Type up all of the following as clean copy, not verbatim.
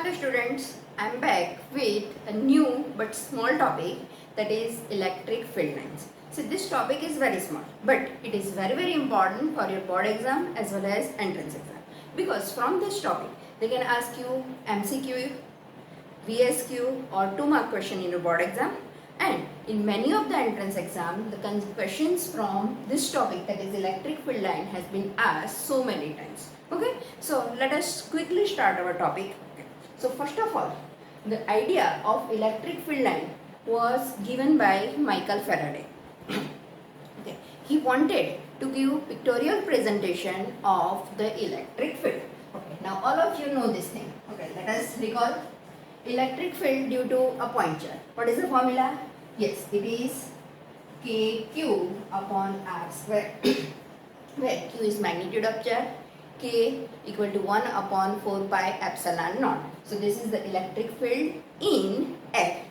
Hello students, I am back with a new but small topic, that is electric field lines. So this topic is very small, but it is very important for your board exam as well as entrance exam, because from this topic they can ask you MCQ, VSQ or 2-mark question in your board exam, and in many of the entrance exam the questions from this topic, that is electric field line, has been asked so many times. Okay, so let us quickly start our topic. So first of all, the idea of electric field line was given by Michael Faraday. Okay. He wanted to give pictorial presentation of the electric field. Okay. Now all of you know this thing. Okay. Let us recall electric field due to a point charge. What is the formula? Yes, it is KQ upon R square, where Q is magnitude of charge, K equal to 1 upon 4 pi epsilon naught. So this is the electric field in air.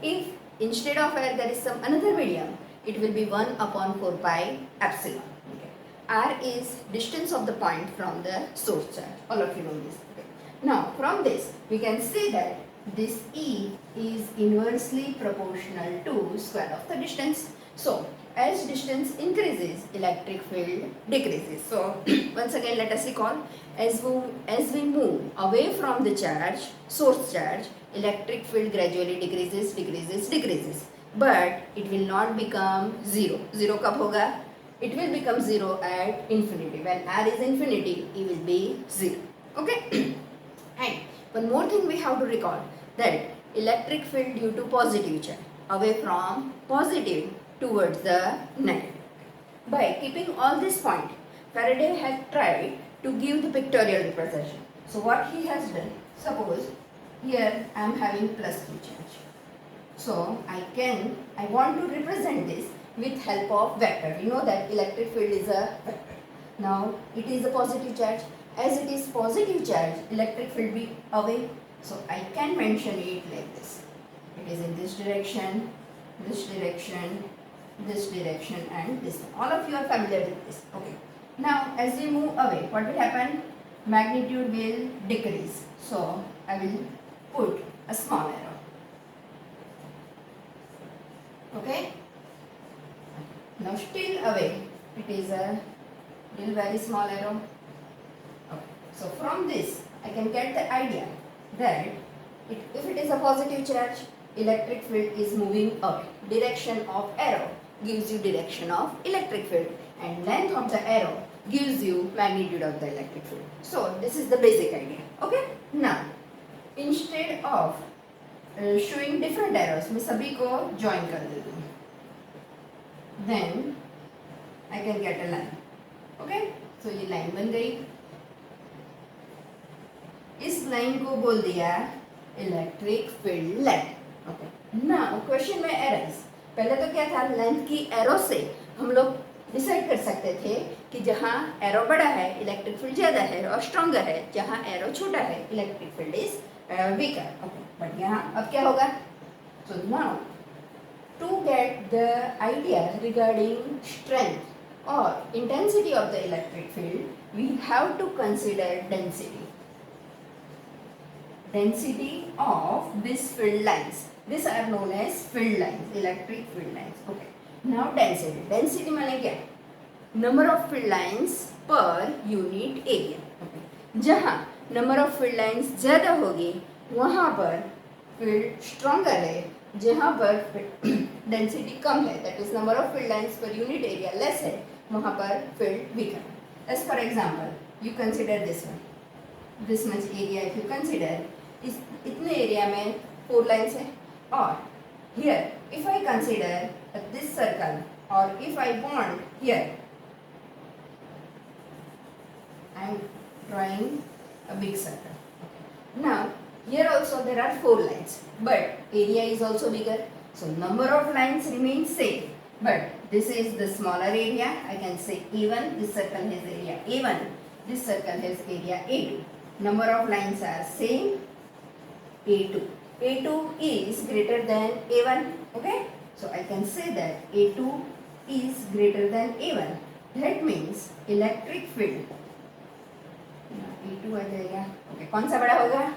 If instead of air there is some another medium, it will be 1 upon 4 pi epsilon. Okay. R is distance of the point from the source charge. All of you know this. Okay. Now from this we can say that this E is inversely proportional to square of the distance. So as distance increases, electric field decreases. So once again let us recall, as we move away from the charge, source charge, electric field gradually decreases. But it will not become zero. Zero कब होगा? It will become zero at infinity. When R is infinity, E will be zero. Okay? And one more thing we have to recall, that electric field due to positive charge, away from positive towards the negative. By keeping all this point, Faraday had tried to give the pictorial representation. So what he has done, suppose here I am having plus Q charge. So I want to represent this with help of vector. We know that electric field is a vector. Now it is a positive charge. As it is positive charge, electric field will be away. So I can mention it like this. It is in this direction, this direction, this direction and this one. All of you are familiar with this. Okay. Now as we move away, what will happen? Magnitude will decrease. So I will put a small arrow. Okay. Now still away, it is a still very small arrow. Okay. So from this I can get the idea that if it is a positive charge, electric field is moving away. Direction of arrow gives you direction of electric field, and length of the arrow gives you magnitude of the electric field. So this is the basic idea. Okay. Now instead of showing different arrows, मैं सभी को join कर देती हूँ. Then I can get a line. Okay. So ये line बन गई. इस लाइन को बोल दिया electric field line. Okay. Now question में एरर्स. पहले तो क्या था, लेंथ की एरो से हम लोग डिसाइड कर सकते थे कि जहाँ एरो बड़ा है इलेक्ट्रिक फील्ड ज़्यादा है और स्ट्रॉन्गर है, जहाँ एरो छोटा है electric field is weaker. Okay. But यहाँ अब क्या होगा? So now to get the idea regarding strength और intensity of the electric field, we have to consider density. Density of these field lines. These are known as field lines, electric field lines. Okay. Now density. Density माने क्या? Number of field lines per unit area. Okay. जहाँ number of field lines ज़्यादा होगी वहाँ पर field stronger है, जहाँ पर density कम है, that is number of field lines per unit area less है, वहाँ पर field weaker. As for example, you consider this one. This much area if you consider, इस इतने एरिया में 4 लाइन्स है. और here if I consider this circle, or if I want here, I am drawing a big circle. Now here also there are 4 lines, but area is also bigger, so number of lines remains same, but this is the smaller area. I can say A1. This circle has area A1, this circle has area A2. Number of lines are same, A2. A2 is greater than A1. Okay. So I can say that A2 is greater than A1. That means electric field A2 आ जाएगा. Okay. कौन सा बड़ा होगा?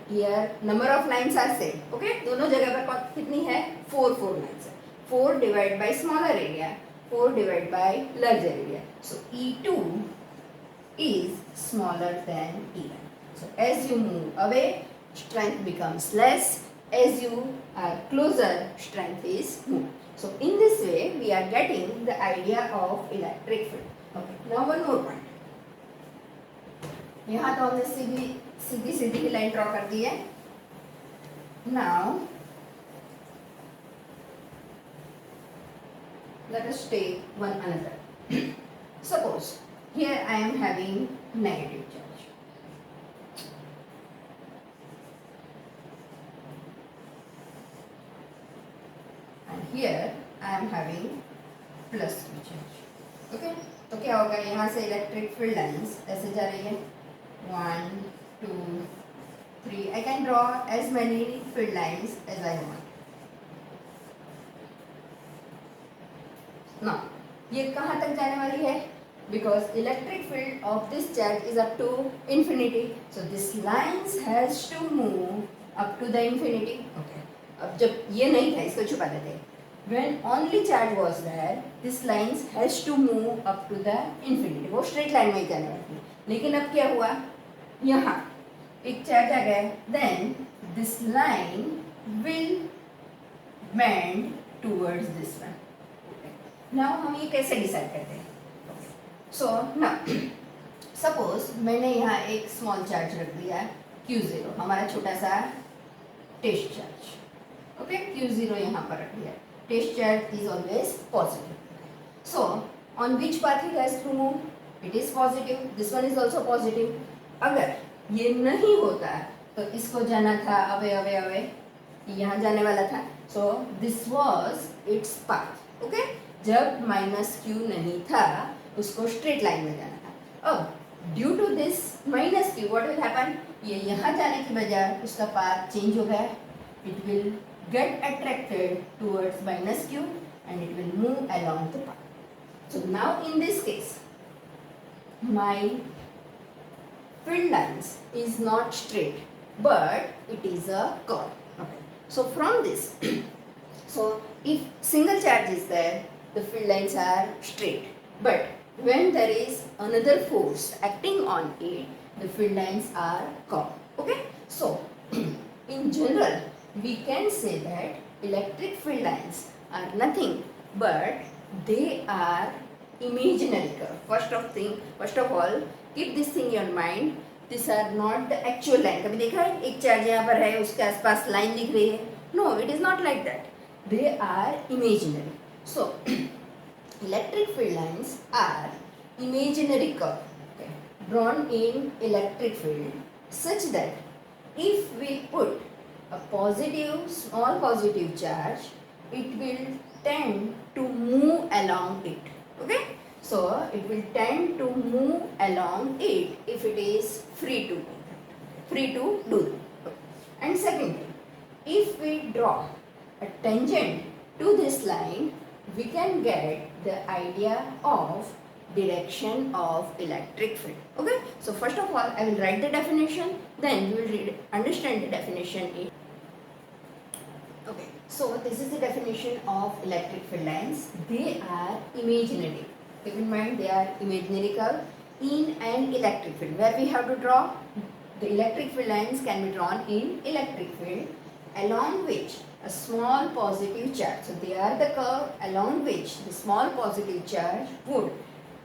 here number of lines are same. Okay, दोनों जगह पर कितनी है? 4 lines है. 4 divided by smaller area, 4 divided by larger area. So E2 is smaller than E1. So as you move away, strength becomes less. As you are closer, strength is more. So in this way, we are getting the idea of electric field. Okay. Now one more point. यहाँ तो हमने सीधी सीधी line draw कर दी है. Now let us take one another. Suppose here I am having negative charge. And here I am having plus Q charge. Okay? तो क्या होगा? यहाँ से इलेक्ट्रिक फील्ड लाइंस ऐसे जा रही है. 1, 2, 3. I can draw as many field lines as I want. Now, ये कहाँ तक जाने वाली है? Because electric field of this charge is up to infinity. So this lines has to move up to the infinity. Okay. अब जब ये नहीं था, इसको छुपा देते. When only charge was there, this lines has to move up to the infinity. वो straight line में ही जाने वाली थी. लेकिन अब क्या हुआ? यहाँ एक चार्ज आ गया. Then this line will bend towards this one. Now हम ये कैसे डिसाइड करते हैं? So now suppose मैंने यहाँ एक small charge रख दिया Q0, हमारा छोटा सा टेस्ट चार्ज. Okay, Q0 यहाँ पर रख दिया. Test charge is always positive. So on which path it has to move? It is positive. This one is also positive. अगर ये नहीं होता तो इसको जाना था अवे अवे अवे, यहाँ जाने वाला था. So this was its path. Okay? जब माइनस Q नहीं था उसको स्ट्रेट लाइन में जाना था. अब due to this minus Q what will happen? ये यहाँ जाने की बजाय उसका पाथ चेंज हो गया. It will get attracted towards minus Q and it will move along the path. So now in this case, my field lines is not straight, but it is a curve. Okay. So from this, so if single charge is there, the field lines are straight. But when there is another force acting on it, the field lines are curved. Okay. So in general, we can say that electric field lines are nothing but they are imaginary curve. First of all, keep this thing in your mind. These are not the actual line. कभी देखा है एक charge यहाँ पर है उसके आसपास line दिख रही है? No, it is not like that. They are imaginary. So electric field lines are imaginary curve, okay, drawn in electric field such that if we put a positive, small positive charge, it will tend to move along it. Okay? So it will tend to move along it if it is free to do that. And secondly, if we draw a tangent to this line, we can get the idea of direction of electric field. Okay? So first of all, I will write the definition, then you will understand the definition. Okay, so this is the definition of electric field lines. They are imaginary. Keep in mind they are imaginary curve in an electric field. Where we have to draw? The electric field lines can be drawn in electric field along which a small positive charge. So they are the curve along which the small positive charge would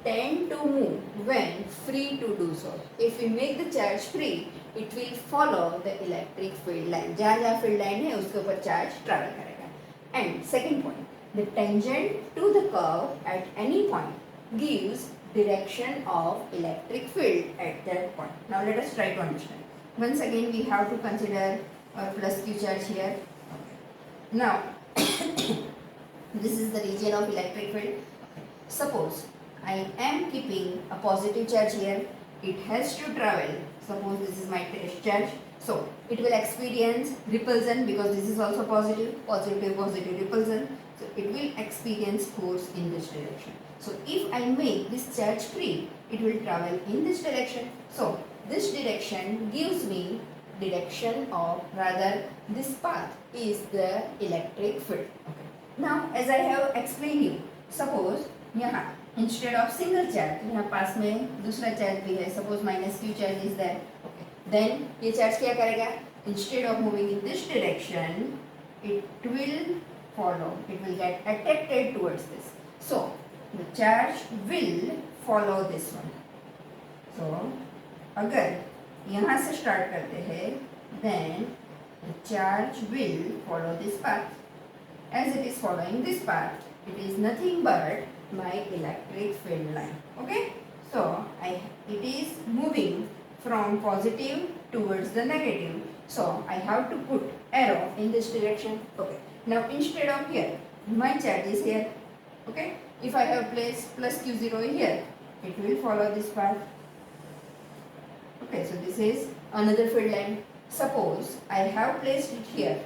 tend to move when free to do so. If we make the charge free, it will follow the electric field line. जहाँ जहाँ field line है उसके ऊपर charge travel करेगा. And second point, the tangent to the curve at any point gives direction of electric field at that point. Now let us try to understand. Once again, we have to consider our plus Q charge here. Now this is the region of electric field. Suppose I am keeping a positive charge here. It has to travel. Suppose this is my test charge. So it will experience repulsion because this is also positive repulsion. So it will experience force in this direction. So if I make this charge free, it will travel in this direction. So this direction gives me direction of, rather this path is the electric field. Okay. Now as I have explained you, suppose यहाँ instead of single charge यहाँ पास में दूसरा charge भी है, suppose minus q charge is there. Okay. Then ये charge क्या करेगा? Instead of moving in this direction, it will follow, it will get attracted towards this. So the charge will follow this one. So अगर यहाँ से start करते हैं, then the charge will follow this path. As it is following this path, it is nothing but my electric field line. Okay? So it is moving from positive towards the negative. So I have to put arrow in this direction. Okay. Now instead of here, my charge is here. Okay. If I have placed plus q0 here, it will follow this path. Okay. So this is another field line. Suppose I have placed it here,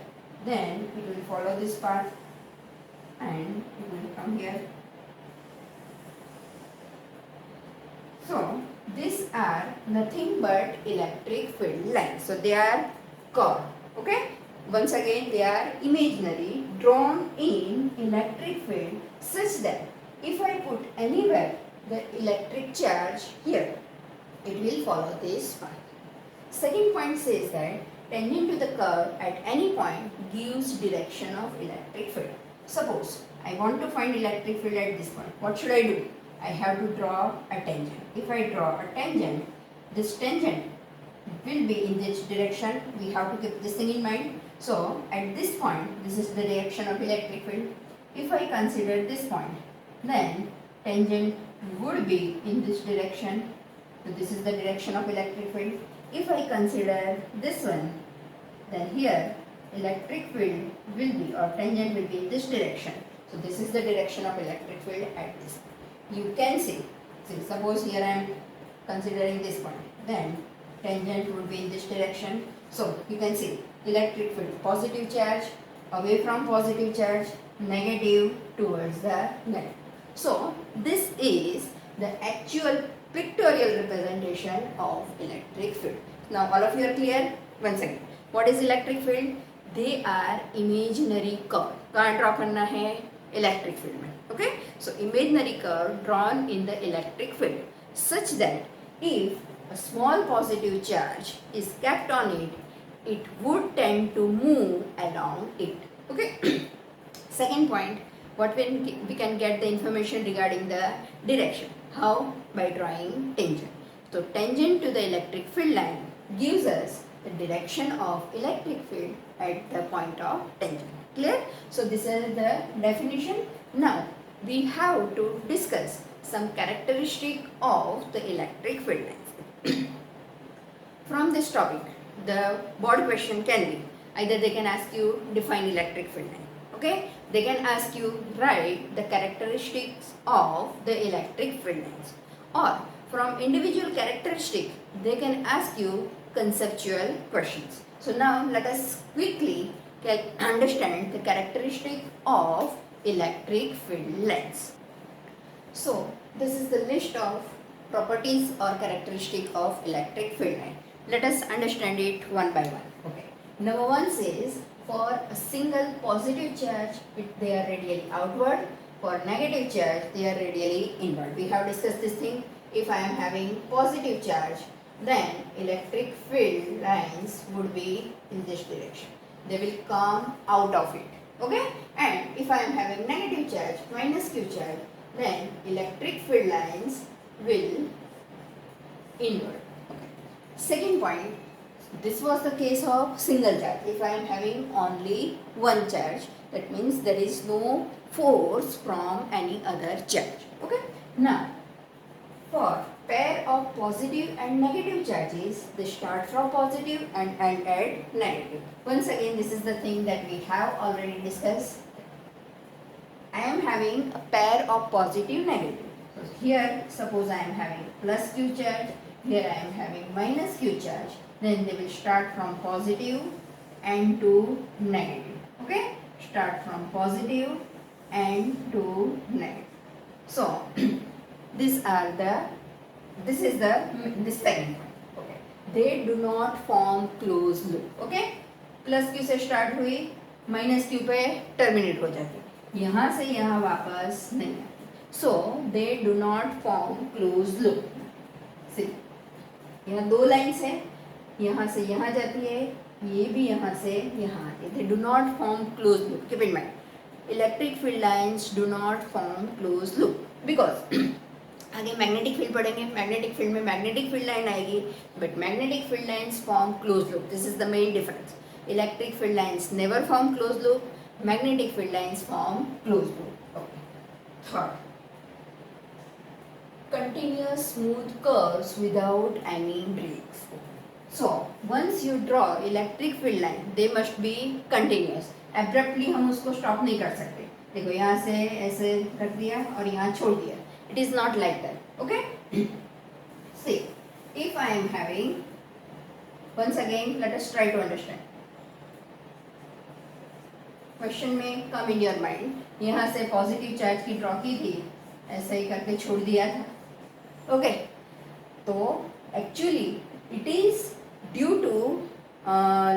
then it will follow this path and it will come here. So these are nothing but electric field lines. So they are curved. Okay. Once again, they are imaginary, drawn in electric field such that if I put anywhere the electric charge here, it will follow this path. Second point says that tangent to the curve at any point gives direction of electric field. Suppose I want to find electric field at this point. What should I do? I have to draw a tangent. If I draw a tangent, this tangent will be in this direction. We have to keep this thing in mind. So at this point, this is the direction of electric field. If I consider this point, then tangent would be in this direction. So this is the direction of electric field. If I consider this one, then here electric field will be, or tangent will be in this direction. So this is the direction of electric field at this. You can see suppose here I am considering this point, then tangent would be in this direction. So you can see electric field, positive charge away from positive charge, negative towards the negative. So this is the actual pictorial representation of electric field. Now all of you are clear? Once again, what is electric field? They are imaginary curve. कहाँ draw करना है? Electric field में. Okay? So imaginary curve drawn in the electric field such that if a small positive charge is kept on it, it would tend to move along it. Okay? Second point, what we can get the information regarding the direction. How? By drawing tangent. So tangent to the electric field line gives us the direction of electric field at the point of tangent. Clear? So this is the definition. Now we have to discuss some characteristic of the electric field lines. From this topic, the board question can be either they can ask you define electric field line. Okay? They can ask you write the characteristics of the electric field lines. Or from individual characteristic, they can ask you conceptual questions. So now let us quickly understand the characteristic of electric field lines. So this is the list of properties or characteristic of electric field line. Let us understand it one by one. Okay. Number one says for a single positive charge, they are radially outward. For negative charge, they are radially inward. We have discussed this thing. If I am having positive charge, then electric field lines would be in this direction. They will come out of it. Okay? And if I am having negative charge, minus q charge, then electric field lines will inward. Okay. Second point, this was the case of single charge. If I am having only one charge, that means there is no force from any other charge. Okay? Now, for pair of positive and negative charges, they start from positive and end at negative. Once again, this is the thing that we have already discussed. I am having a pair of positive negative. So here, suppose I am having plus q charge, here I am having minus q charge. Then they will start from positive and to negative. Okay? Start from positive and to negative. So this is the second point. Okay. they do not form closed loop. Okay, plus Q से start हुई, minus Q पे terminate हो जाती, यहाँ से यहाँ वापस नहीं आती. So they do not form close loop. See, यहाँ दो लाइन्स है, यहाँ से यहाँ जाती है, ये भी यहाँ से यहाँ आती है. दे do not form close loop. Keep in mind, electric field lines do not form close loop because आगे मैग्नेटिक फील्ड पढ़ेंगे, मैग्नेटिक फील्ड में मैग्नेटिक फील्ड लाइन आएगी, but magnetic field lines form close loop. This is the main difference. Electric field lines never form close loop, magnetic field lines form close loop. Okay. Third, continuous smooth curves without any breaks. So once you draw electric field line, they must be continuous. Abruptly हम उसको stop नहीं कर सकते. देखो यहाँ से ऐसे रख दिया और यहाँ छोड़ दिया. It is not like that. Okay? See, if I am having, once again let us try to understand. Question में come in your mind. यहाँ से पॉजिटिव चार्ज की ड्रॉ की थी, ऐसे ही करके छोड़ दिया था. ओके, तो actually it is due to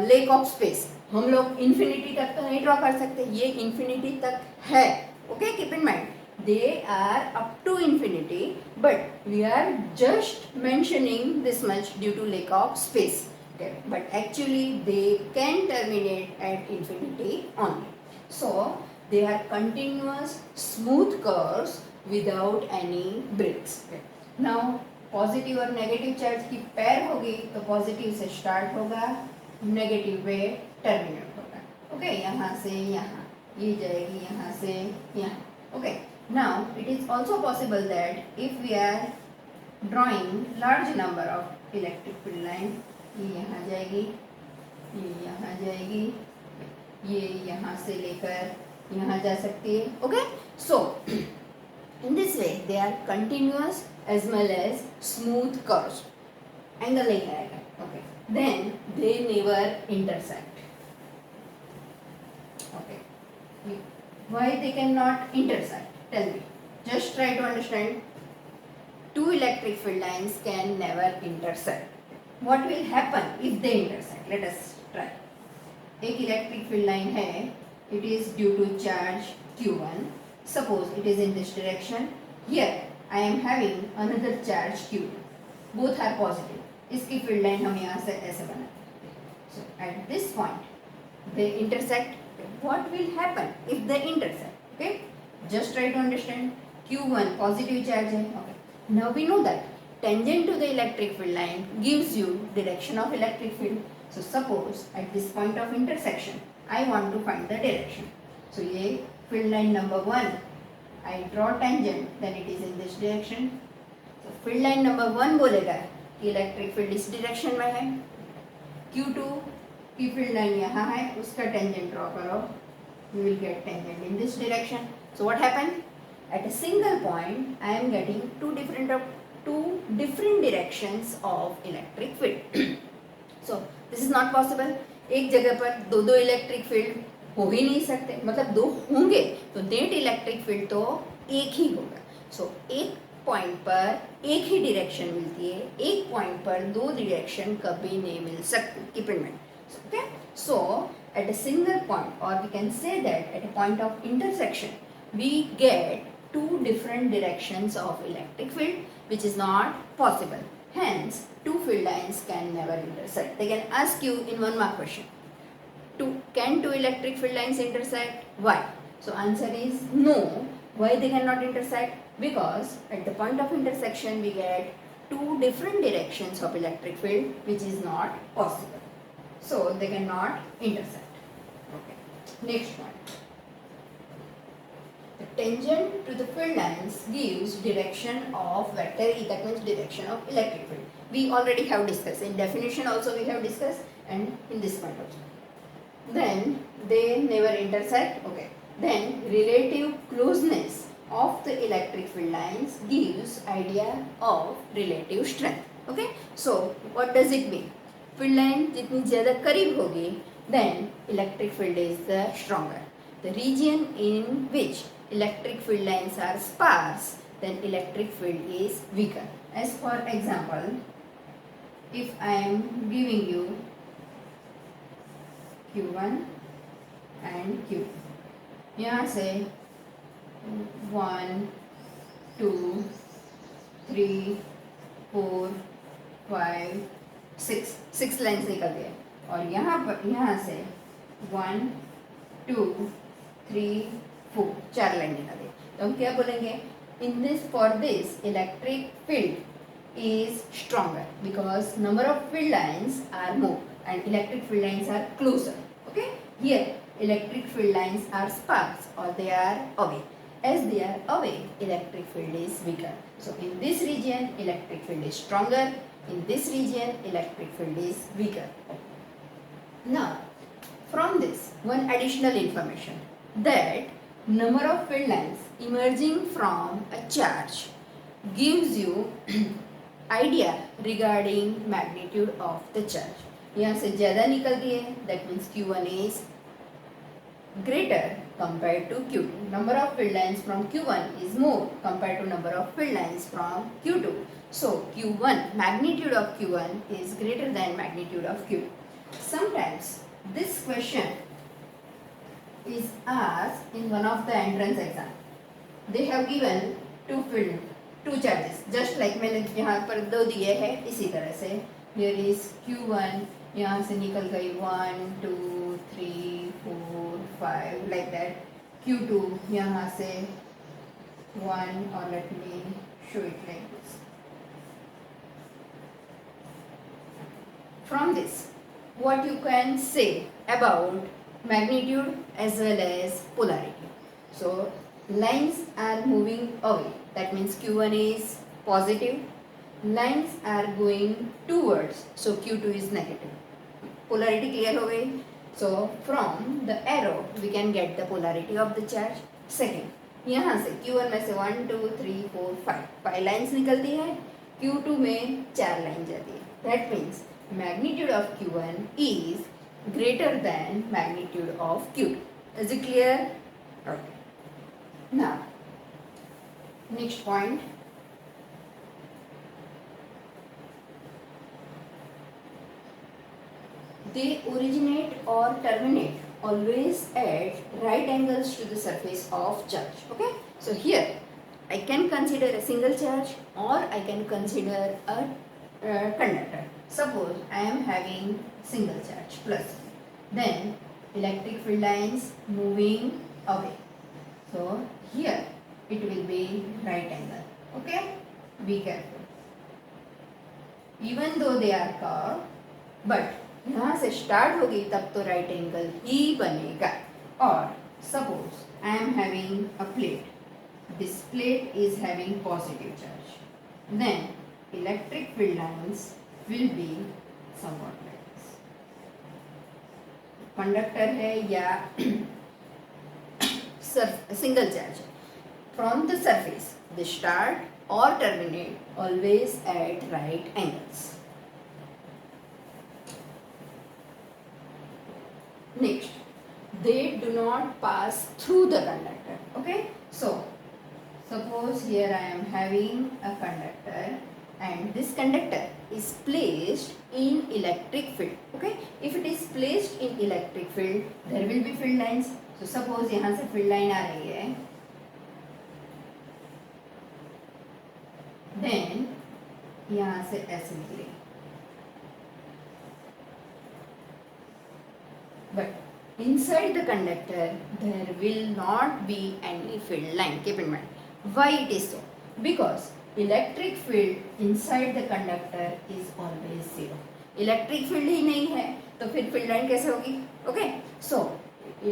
lack of space. हम लोग इन्फिनिटी तक तो नहीं ड्रॉ कर सकते, ये इन्फिनिटी तक है. Okay, keep in mind they are up to infinity, but we are just mentioning this much due to lack of space. Okay, but actually they can terminate at infinity only. So they are continuous smooth curves without any breaks. Okay. Now positive और negative charge की पैर होगी तो positive से start होगा, negative पे terminate होगा. Okay, यहाँ से यहाँ, ये जाएगी यहाँ से यहाँ. Okay, now it is also possible that if we are drawing large number of electric field line, ये यहाँ जाएगी, ये यहाँ जाएगी, ये यहाँ से लेकर यहाँ जा सकती है. Okay, so in this way they are continuous as well as smooth curves. Angle नहीं आएगा. Okay, then they never intersect. Okay, why they cannot intersect? Tell me. Just try to understand. Two electric field lines can never intersect. What will happen if they intersect? Let us try. एक electric field line है, it is due to charge Q1. Suppose it is in this direction. Here I am having another charge Q2. Both are positive. इसकी field line हम यहाँ से ऐसे बनाते हैं. So at this point they intersect. What will happen if they intersect? Okay, just try to understand. Q1 positive charge है. Okay, now we know that tangent to the electric field line gives you direction of electric field. So suppose at this point of intersection I want to find the direction. So ये field line number 1, I draw tangent, then it is in this direction. So field line number 1 बोलेगा कि electric field इस direction में है. Q2 की field line यहाँ है, उसका tangent draw करो, you will get tangent in this direction. So what happened? At a single point I am getting two different directions of electric field. So this is not possible. एक जगह पर दो दो electric field हो ही नहीं सकते, मतलब दो होंगे तो नेट इलेक्ट्रिक फील्ड तो एक ही होगा. सो एक पॉइंट पर एक ही डायरेक्शन मिलती है, एक पॉइंट पर दो डायरेक्शन कभी नहीं मिल सकती. Keep in mind. Okay, so at a single point, और we can say that at a point of intersection we get two different directions of electric field, which is not possible. Hence, two field lines can never intersect. They can ask you in 1 mark question, can two electric field lines intersect? Why? So answer is no. Why they cannot intersect? Because at the point of intersection we get two different directions of electric field, which is not possible. So they cannot intersect. Okay. Next one. The tangent to the field lines gives direction of vector E, that means direction of electric field. We already have discussed. In definition also we have discussed, and in this point also. Then they never intersect. Okay. Then relative closeness of the electric field lines gives idea of relative strength. Okay. So what does it mean? Field line जितनी ज़्यादा करीब होगी, then electric field is the stronger. The region in which electric field lines are sparse, then electric field is weaker. As for example, if I am giving you Q1 and Q2, यहाँ से 1 2 3 4 5 6 lines निकल गए और यहाँ से 1 2 3 4 4 line निकल गई। तो हम क्या बोलेंगे, in this for this electric field is stronger because number of field lines are more and electric field lines are closer. Okay, here electric field lines are sparse or they are away. As they are away, electric field is weaker. So in this region electric field is stronger, in this region electric field is weaker. Now from this one additional information, that number of field lines emerging from a charge gives you idea regarding magnitude of the charge. यहाँ से ज़्यादा निकलती है, that means Q1 is greater compared to Q2. Number of field lines from Q1 is more compared to number of field lines from Q2. So Q1, magnitude of Q1 is greater than magnitude of Q2. Sometimes this question is asked in one of the entrance exam. They have given two charges, just like मैंने यहाँ पर दो दिए हैं इसी तरह से. Here is Q1, यहाँ से निकल गई 1 2 3 4 5 like that. Q2 यहाँ से 1, or let me show it like this. From this, what you can say about magnitude as well as polarity. So lines are moving away, that means Q1 is positive. Lines are going towards, so Q2 is negative. Polarity clear हो गई. So from the arrow we can get the polarity of the charge. Second, यहाँ से Q1 में से 1 2 3 4 5 lines निकलती है, Q2 में 4 line जाती है. That means magnitude of Q1 is greater than magnitude of Q2. Is it clear? Okay. Now next point. They originate or terminate always at right angles to the surface of charge. Okay, so here I can consider a single charge or I can consider a conductor. Suppose I am having single charge plus, then electric field lines moving away, so here it will be right angle. Okay, be careful. Even though they are curved, but यहाँ से start होगी तब तो right angle ही बनेगा. और suppose I am having a plate, this plate is having positive charge, then electric field lines will be somewhat like this. Conductor है या single charge, from the surface they start और terminate always at right angles. Next, they do not pass through the conductor. Okay, so suppose here I am having a conductor and this conductor is placed in electric field. Okay, if it is placed in electric field, there will be field lines. So suppose यहाँ से field line आ रही है, then यहाँ से ऐसे निकलेगी. But inside the conductor there will not be any field line. Keep in mind. Why it is so? Because electric field inside the conductor is always zero. Electric field ही नहीं है तो फिर field line कैसे होगी? Okay. So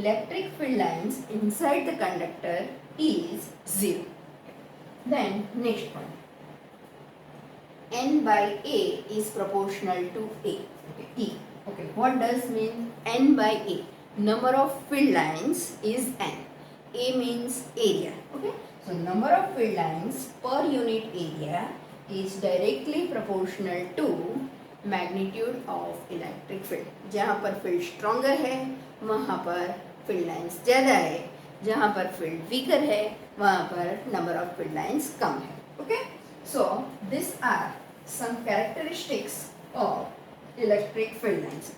electric field lines inside the conductor is zero. Then next one. N by A is proportional to A. Okay. E. Okay, what does mean N by A? Number of field lines is N. A means area. Okay, so number of field lines per unit area is directly proportional to magnitude of electric field. जहाँ पर field stronger है वहाँ पर field lines ज़्यादा है, जहाँ पर field weaker है वहाँ पर number of field lines कम है. Okay, so these are some characteristics of electric field lines.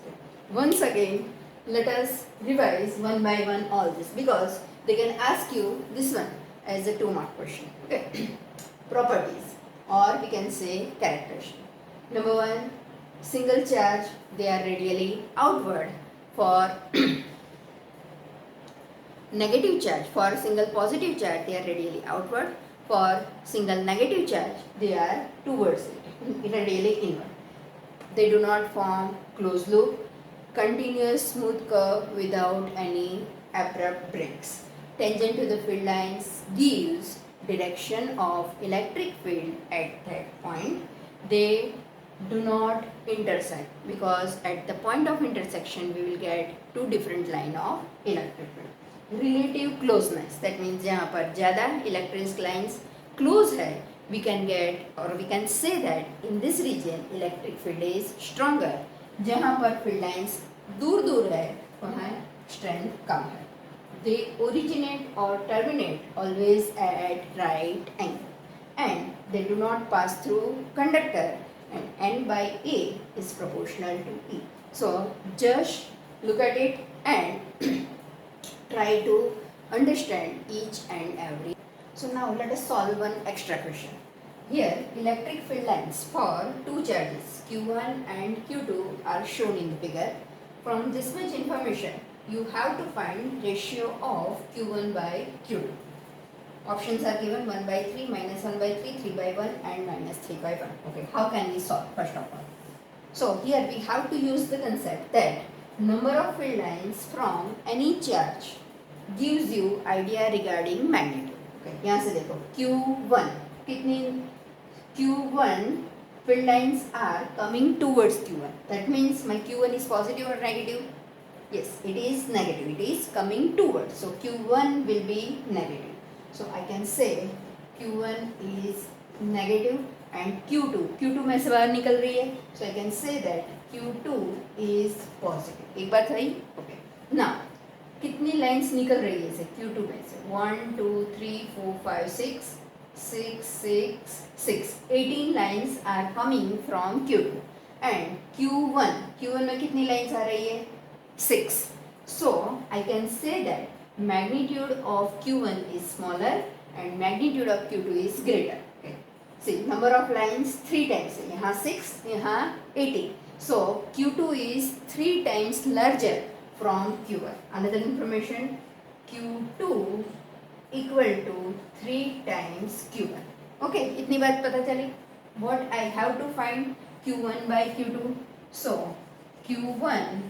Once again, let us revise one by one all this, because they can ask you this one as a 2-mark question. Okay. Properties, or we can say characteristic. Number 1, single charge, they are radially outward. For negative charge, for single positive charge, they are radially outward. For single negative charge, they are towards it, radially inward. They do not form closed loop, continuous smooth curve without any abrupt breaks. Tangent to the field lines gives direction of electric field at that point. They do not intersect, because at the point of intersection we will get two different line of electric field. Relative closeness, that means जहाँ पर ज़्यादा electric lines close है, we can get, or we can say that in this region electric field is stronger. जहाँ पर field lines दूर दूर है, वहाँ strength कम है. They originate or terminate always at right angle, and they do not pass through conductor, and N by A is proportional to E. So just look at it and try to understand each and every. So now let us solve one extra question. Here electric field lines for two charges Q1 and Q2 are shown in the figure. From this much information, you have to find ratio of Q1 by Q2. Options are given 1 by 3, minus 1 by 3, 3 by 1 and minus 3 by 1. Okay, how can we solve first of all? So here we have to use the concept that number of field lines from any charge gives you idea regarding magnitude. Okay, यहाँ से देखो Q1 कितनी, Q1 field lines are coming towards Q1. That means my Q1 is positive or negative? Yes, it is negative. It is coming towards. So Q1 will be negative. So I can say Q1 is negative and Q2 में से बाहर निकल रही है. So I can say that Q2 is positive. एक बात सही? Okay. Now कितनी लाइन्स निकल रही है इसे Q2 में से? 1 2 3 4 5 6 6 6 6 18 lines are coming from Q2 and Q1 में कितनी लाइन्स आ रही है? 6. So I can say that magnitude of Q1 is smaller and magnitude of Q2 is greater. Okay. See, number of lines 3 times. यहाँ 6, यहाँ 18. So Q2 is 3 times larger from Q1. Another information, Q2 equal to 3 times Q1. Okay, इतनी बात पता चली. What I have to find? Q1 by Q2. So Q1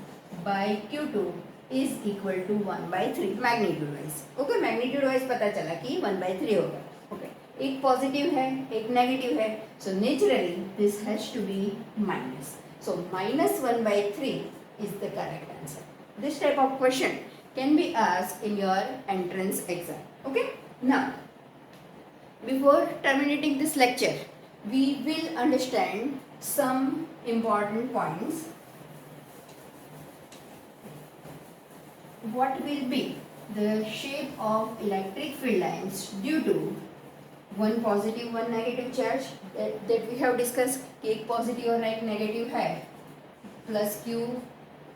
by Q2 is equal to 1 by 3 magnitude wise. Okay, magnitude wise पता चला कि 1 by 3 होगा. Okay, एक positive है, एक negative है. So naturally this has to be minus. So minus 1 by 3 is the correct answer. This type of question can be asked in your entrance exam. Okay, now before terminating this lecture, we will understand some important points. What will be the shape of electric field lines due to one positive one negative charge that we have discussed कि एक positive और एक negative है plus Q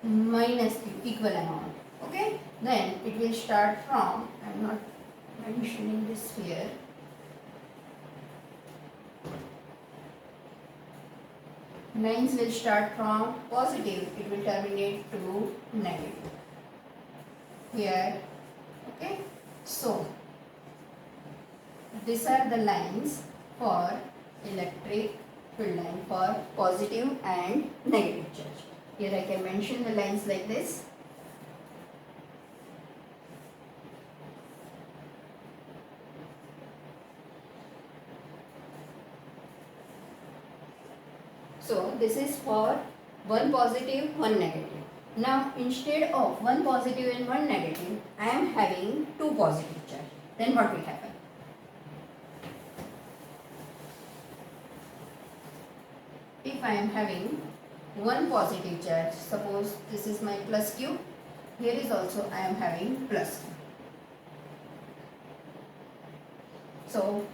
minus Q equal amount. Okay, then it will start from, I am not mentioning this here. Lines will start from positive, it will terminate to negative. Here, okay, so these are the lines for electric field line for positive and negative charge. Here I can mention the lines like this. So this is for one positive, one negative. Now instead of one positive and one negative, I am having two positive charge. Then what will happen? If I am having one positive charge, suppose this is my plus Q, here is also I am having plus Q. So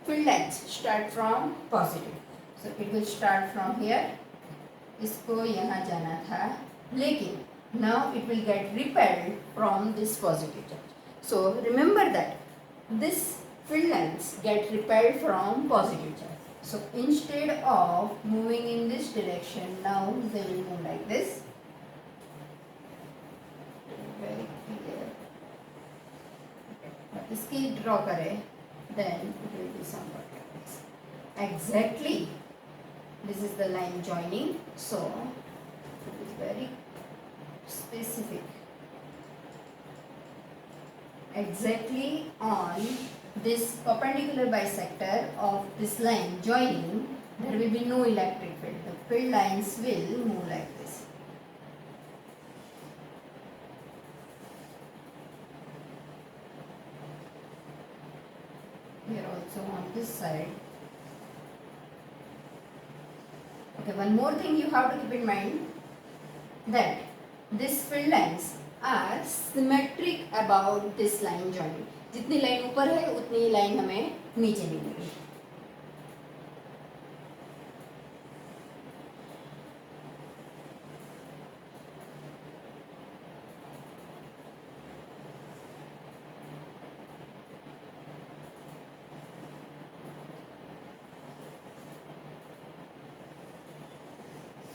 field lines start from positive. So it will start from here इसको यहाँ जाना था, लेकिन now it will get repelled from this positive charge. So remember that this field lines get repelled from positive charge. So instead of moving in this direction, now they will move like this. Very clear. इसकी draw करें, then it will be somewhat like this. Exactly. This is the line joining. So it is very specific. Exactly on this perpendicular bisector of this line joining, there will be no electric field. The field lines will move like this. Here also on this side. Okay, one more thing you have to keep in mind, that these field lines are symmetric about this line joining. जितनी line ऊपर है उतनी line हमें नीचे मिलेगी.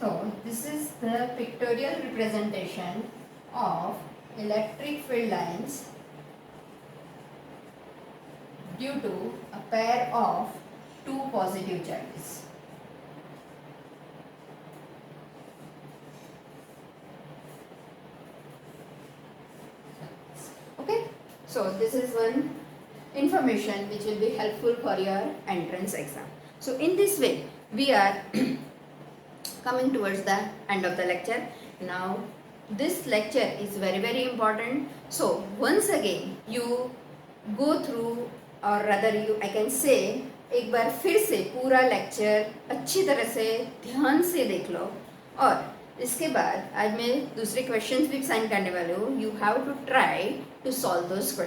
So this is the pictorial representation of electric field lines due to a pair of two positive charges. Okay, so this is one information which will be helpful for your entrance exam. So in this way we are coming towards the end of the lecture. Now this lecture is very important. So once again you go through, or rather you I can say, एक बार फिर से पूरा lecture अच्छी तरह से ध्यान से देख लो, और इसके बाद आज मैं दूसरे क्वेश्चंस भी साइन करने वाले हूँ. You have to try to solve those question.